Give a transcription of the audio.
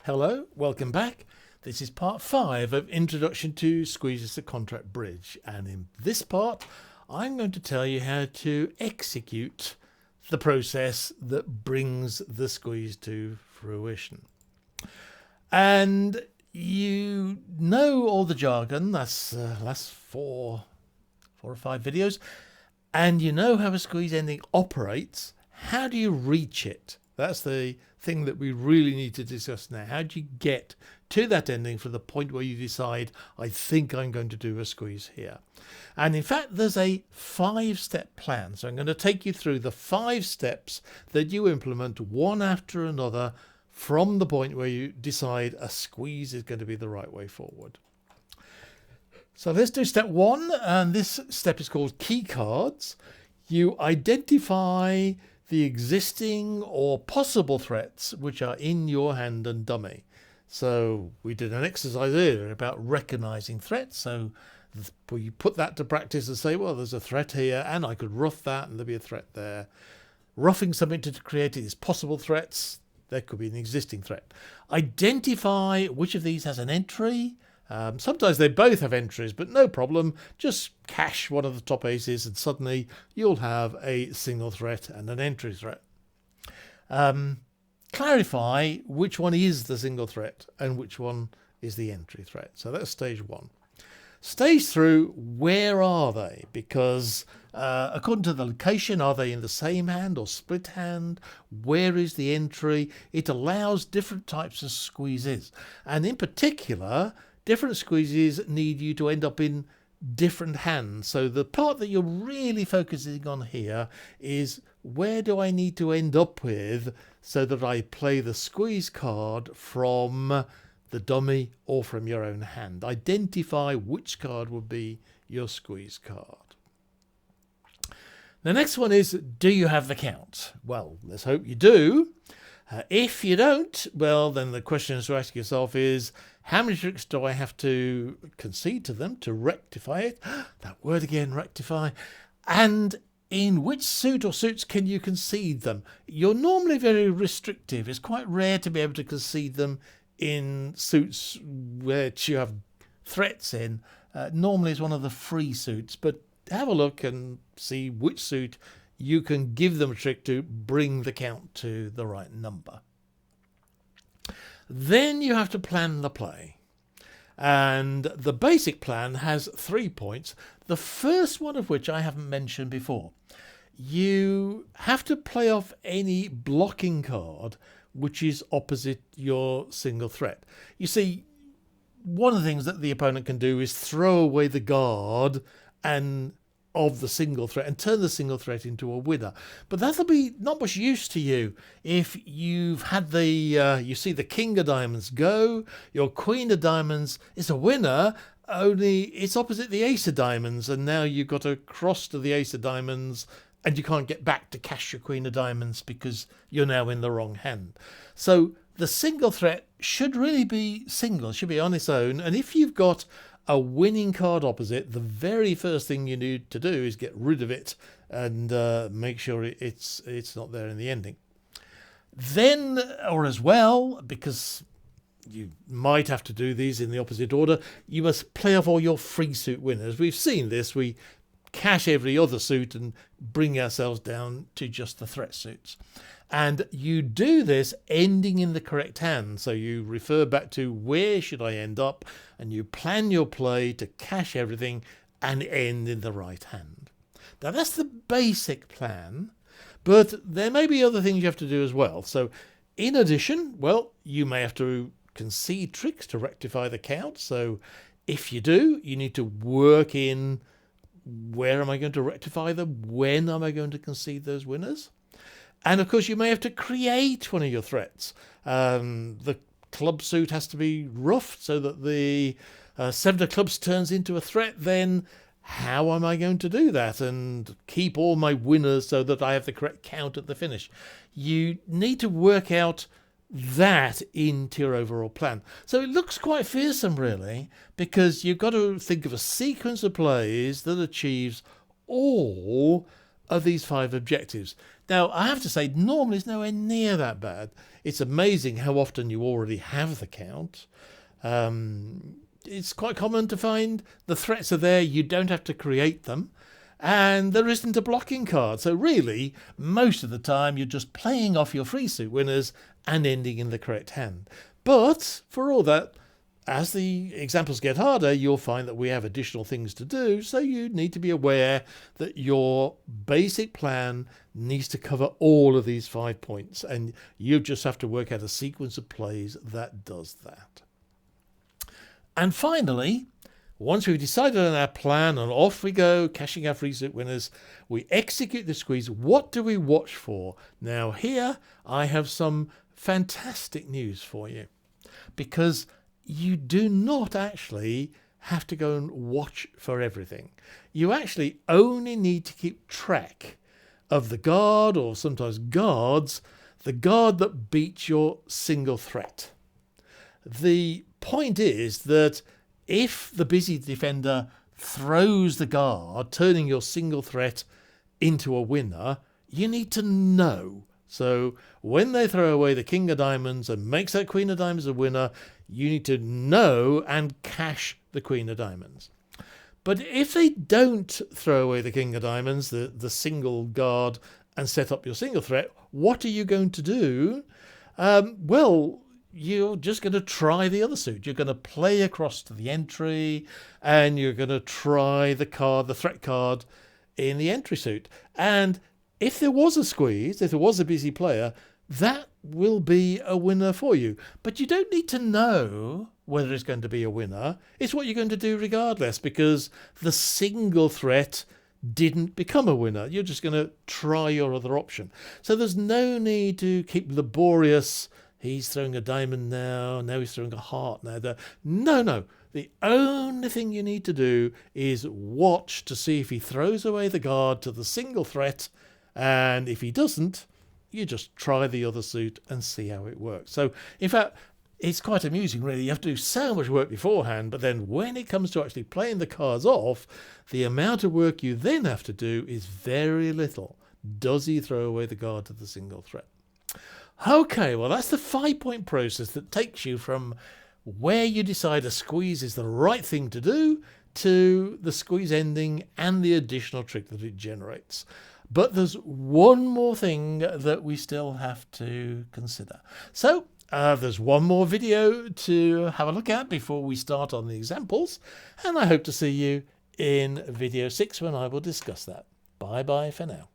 Hello, welcome back. This is part 5 of Introduction to Squeezes the Contract Bridge, and in this part I'm going to tell you how to execute the process that brings the squeeze to fruition. And you know all the jargon, that's last four or 5 videos, and you know how a squeeze ending operates. How do you reach it? That's the thing that we really need to discuss now. How do you get to that ending for the point where you decide, I think I'm going to do a squeeze here? And in fact, there's a 5-step plan. So I'm going to take you through the 5 steps that you implement one after another from the point where you decide a squeeze is going to be the right way forward. So let's do step 1, and this step is called key cards. You identify the existing or possible threats which are in your hand and dummy. So we did an exercise earlier about recognizing threats. So you put that to practice and say, well, there's a threat here and I could rough that and there'll be a threat there. Roughing something to create these possible threats. There could be an existing threat. Identify which of these has an entry. Sometimes they both have entries, but no problem. Just cash one of the top aces and suddenly you'll have a single threat and an entry threat. Clarify which one is the single threat and which one is the entry threat. So that's stage 1. Stage 2, where are they? Because according to the location, are they in the same hand or split hand? Where is the entry? It allows different types of squeezes. And in particular, different squeezes need you to end up in different hands. So the part that you're really focusing on here is, where do I need to end up with so that I play the squeeze card from the dummy or from your own hand? Identify which card would be your squeeze card. The next one is, do you have the count? Well, let's hope you do. If you don't, well, then the question to ask yourself is, how many tricks do I have to concede to them to rectify it? That word again, rectify. And in which suit or suits can you concede them? You're normally very restrictive. It's quite rare to be able to concede them in suits which you have threats in. Normally it's one of the free suits, but have a look and see which suit you can give them a trick to bring the count to the right number. Then you have to plan the play. And the basic plan has 3 points, the first one of which I haven't mentioned before. You have to play off any blocking card which is opposite your single threat. You see, one of the things that the opponent can do is throw away the guard of the single threat and turn the single threat into a winner. But that'll be not much use to you if you've had you see the king of diamonds go, your queen of diamonds is a winner, only it's opposite the ace of diamonds, and now you've got a cross to the ace of diamonds and you can't get back to cash your queen of diamonds because you're now in the wrong hand. So the single threat should really be single, should be on its own, and if you've got a winning card opposite, the very first thing you need to do is get rid of it and make sure it's not there in the ending. Then, or as well, because you might have to do these in the opposite order, you must play off all your free suit winners. We've seen this. We cash every other suit and bring ourselves down to just the threat suits. And you do this ending in the correct hand. So you refer back to where should I end up, and you plan your play to cash everything and end in the right hand. Now that's the basic plan, but there may be other things you have to do as well. So in addition, well, you may have to concede tricks to rectify the count. So if you do, you need to work in, where am I going to rectify them? When am I going to concede those winners? And of course, you may have to create one of your threats. The club suit has to be roughed so that the 7 of clubs turns into a threat. Then how am I going to do that and keep all my winners so that I have the correct count at the finish? You need to work out that into your overall plan. So it looks quite fearsome, really, because you've got to think of a sequence of plays that achieves all of these 5 objectives. Now, I have to say, normally it's nowhere near that bad. It's amazing how often you already have the count. It's quite common to find the threats are there, you don't have to create them, and there isn't a blocking card. So really, most of the time, you're just playing off your free suit winners and ending in the correct hand. But for all that, as the examples get harder, you'll find that we have additional things to do, so you need to be aware that your basic plan needs to cover all of these 5 points, and you just have to work out a sequence of plays that does that. And finally, once we've decided on our plan and off we go, cashing our free suit winners, we execute the squeeze. What do we watch for? Now here I have some fantastic news for you, because you do not actually have to go and watch for everything. You actually only need to keep track of the guard, or sometimes guards, the guard that beats your single threat. The point is that if the busy defender throws the guard, turning your single threat into a winner, you need to know. So when they throw away the king of diamonds and makes that queen of diamonds a winner, you need to know and cash the queen of diamonds. But if they don't throw away the king of diamonds, the single guard, and set up your single threat, what are you going to do? Well, you're just going to try the other suit. You're going to play across to the entry, and you're going to try the threat card in the entry suit. And if there was a squeeze, if there was a busy player, that will be a winner for you. But you don't need to know whether it's going to be a winner. It's what you're going to do regardless, because the single threat didn't become a winner. You're just going to try your other option. So there's no need to keep laborious, he's throwing a diamond now he's throwing a heart now. No. The only thing you need to do is watch to see if he throws away the guard to the single threat, and if he doesn't, you just try the other suit and see how it works. So, in fact, it's quite amusing, really. You have to do so much work beforehand, but then when it comes to actually playing the cards off, the amount of work you then have to do is very little. Does he throw away the guard to the single threat? Okay, well, that's the 5-point process that takes you from where you decide a squeeze is the right thing to do to the squeeze ending and the additional trick that it generates. But there's one more thing that we still have to consider. So there's one more video to have a look at before we start on the examples, and I hope to see you in video 6 when I will discuss that. Bye bye for now.